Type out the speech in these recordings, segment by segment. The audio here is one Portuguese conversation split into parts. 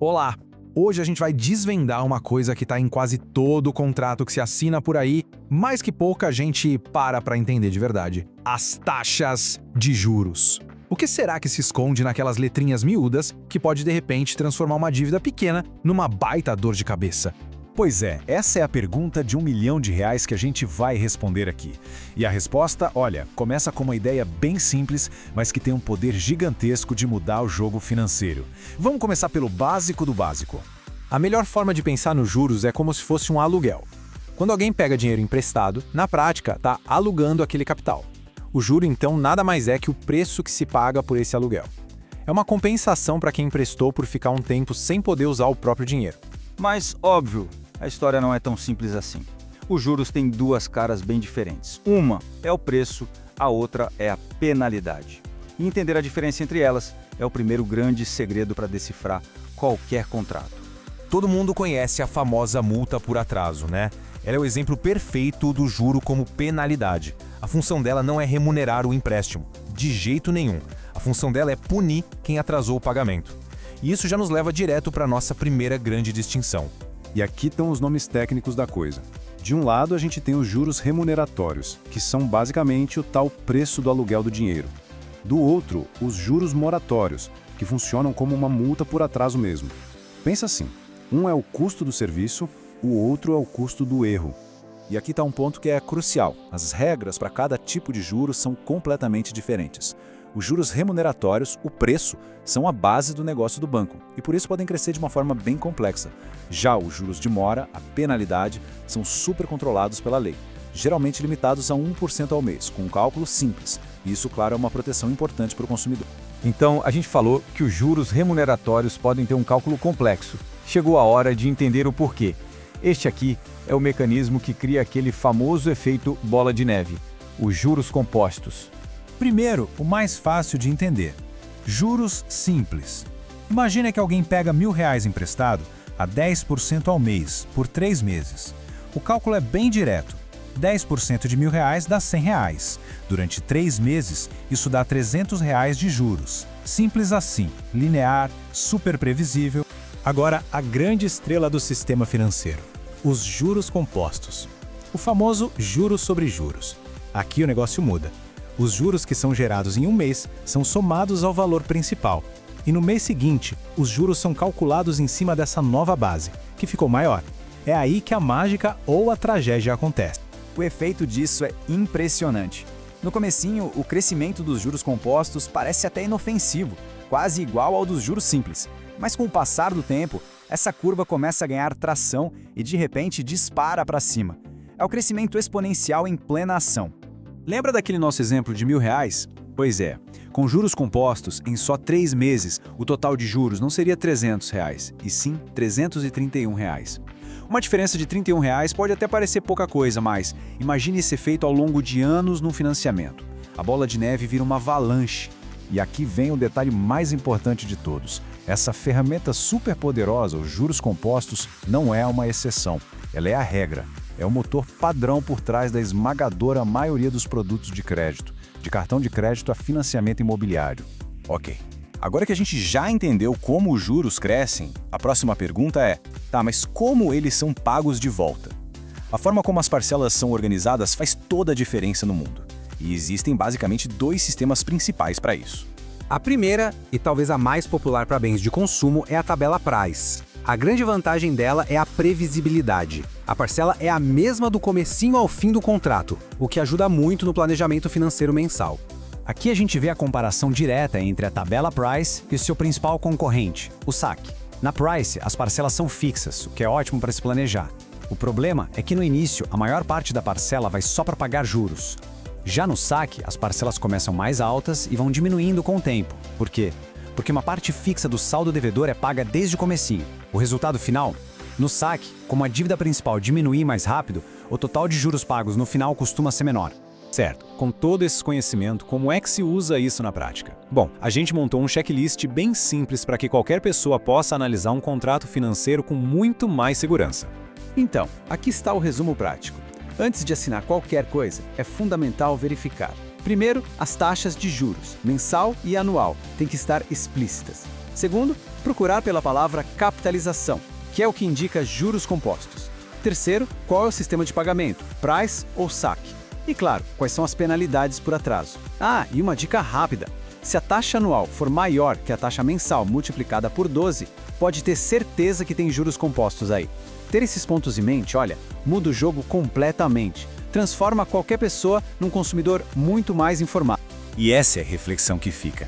Olá! Hoje a gente vai desvendar uma coisa que está em quase todo contrato que se assina por aí, mas que pouca gente para entender de verdade. As taxas de juros. O que será que se esconde naquelas letrinhas miúdas que pode de repente transformar uma dívida pequena numa baita dor de cabeça? Pois é, essa é a pergunta de R$1 milhão que a gente vai responder aqui. E a resposta, olha, começa com uma ideia bem simples, mas que tem um poder gigantesco de mudar o jogo financeiro. Vamos começar pelo básico do básico. A melhor forma de pensar nos juros é como se fosse um aluguel. Quando alguém pega dinheiro emprestado, na prática, está alugando aquele capital. O juro, então, nada mais é que o preço que se paga por esse aluguel. É uma compensação para quem emprestou por ficar um tempo sem poder usar o próprio dinheiro. Mas, óbvio, a história não é tão simples assim. Os juros têm duas caras bem diferentes. Uma é o preço, a outra é a penalidade. E entender a diferença entre elas é o primeiro grande segredo para decifrar qualquer contrato. Todo mundo conhece a famosa multa por atraso, né? Ela é o exemplo perfeito do juro como penalidade. A função dela não é remunerar o empréstimo, de jeito nenhum. A função dela é punir quem atrasou o pagamento. E isso já nos leva direto para a nossa primeira grande distinção. E aqui estão os nomes técnicos da coisa. De um lado, a gente tem os juros remuneratórios, que são basicamente o tal preço do aluguel do dinheiro. Do outro, os juros moratórios, que funcionam como uma multa por atraso mesmo. Pensa assim, um é o custo do serviço, o outro é o custo do erro. E aqui está um ponto que é crucial. As regras para cada tipo de juros são completamente diferentes. Os juros remuneratórios, o preço, são a base do negócio do banco e por isso podem crescer de uma forma bem complexa. Já os juros de mora, a penalidade, são super controlados pela lei, geralmente limitados a 1% ao mês, com um cálculo simples. E isso, claro, é uma proteção importante para o consumidor. Então, a gente falou que os juros remuneratórios podem ter um cálculo complexo. Chegou a hora de entender o porquê. Este aqui é o mecanismo que cria aquele famoso efeito bola de neve, os juros compostos. Primeiro, o mais fácil de entender. Juros simples. Imagina que alguém pega R$1.000 emprestado a 10% ao mês, por 3 meses. O cálculo é bem direto. 10% de R$1.000 dá R$100. Durante 3 meses, isso dá R$300 de juros. Simples assim, linear, super previsível. Agora, a grande estrela do sistema financeiro. Os juros compostos. O famoso juros sobre juros. Aqui o negócio muda. Os juros que são gerados em um mês são somados ao valor principal. E no mês seguinte, os juros são calculados em cima dessa nova base, que ficou maior. É aí que a mágica ou a tragédia acontece. O efeito disso é impressionante. No comecinho, o crescimento dos juros compostos parece até inofensivo, quase igual ao dos juros simples. Mas com o passar do tempo, essa curva começa a ganhar tração e de repente dispara para cima. É o crescimento exponencial em plena ação. Lembra daquele nosso exemplo de R$1.000? Pois é, com juros compostos, em só 3 meses, o total de juros não seria R$300, e sim R$331. Uma diferença de R$31 pode até parecer pouca coisa, mas imagine esse efeito ao longo de anos no financiamento. A bola de neve vira uma avalanche. E aqui vem o detalhe mais importante de todos. Essa ferramenta super poderosa, os juros compostos, não é uma exceção. Ela é a regra. É o motor padrão por trás da esmagadora maioria dos produtos de crédito, de cartão de crédito a financiamento imobiliário. Ok, agora que a gente já entendeu como os juros crescem, a próxima pergunta é, mas como eles são pagos de volta? A forma como as parcelas são organizadas faz toda a diferença no mundo. E existem basicamente 2 sistemas principais para isso. A primeira, e talvez a mais popular para bens de consumo, é a tabela Price. A grande vantagem dela é a previsibilidade. A parcela é a mesma do comecinho ao fim do contrato, o que ajuda muito no planejamento financeiro mensal. Aqui a gente vê a comparação direta entre a tabela Price e o seu principal concorrente, o saque. Na Price, as parcelas são fixas, o que é ótimo para se planejar. O problema é que no início, a maior parte da parcela vai só para pagar juros. Já no saque, as parcelas começam mais altas e vão diminuindo com o tempo. Por quê? Porque uma parte fixa do saldo devedor é paga desde o comecinho. O resultado final? No saque, como a dívida principal diminui mais rápido, o total de juros pagos no final costuma ser menor. Certo, com todo esse conhecimento, como é que se usa isso na prática? Bom, a gente montou um checklist bem simples para que qualquer pessoa possa analisar um contrato financeiro com muito mais segurança. Então, aqui está o resumo prático. Antes de assinar qualquer coisa, é fundamental verificar. Primeiro, as taxas de juros, mensal e anual, têm que estar explícitas. Segundo, procurar pela palavra capitalização, que é o que indica juros compostos. Terceiro, qual é o sistema de pagamento, price ou saque. E claro, quais são as penalidades por atraso. Ah, e uma dica rápida. Se a taxa anual for maior que a taxa mensal multiplicada por 12, pode ter certeza que tem juros compostos aí. Ter esses pontos em mente, olha, muda o jogo completamente. Transforma qualquer pessoa num consumidor muito mais informado. E essa é a reflexão que fica.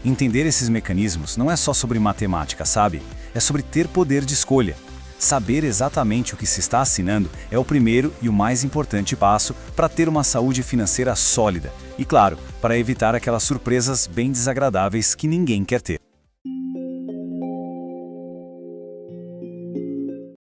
Entender esses mecanismos não é só sobre matemática, sabe? É sobre ter poder de escolha. Saber exatamente o que se está assinando é o primeiro e o mais importante passo para ter uma saúde financeira sólida e, claro, para evitar aquelas surpresas bem desagradáveis que ninguém quer ter.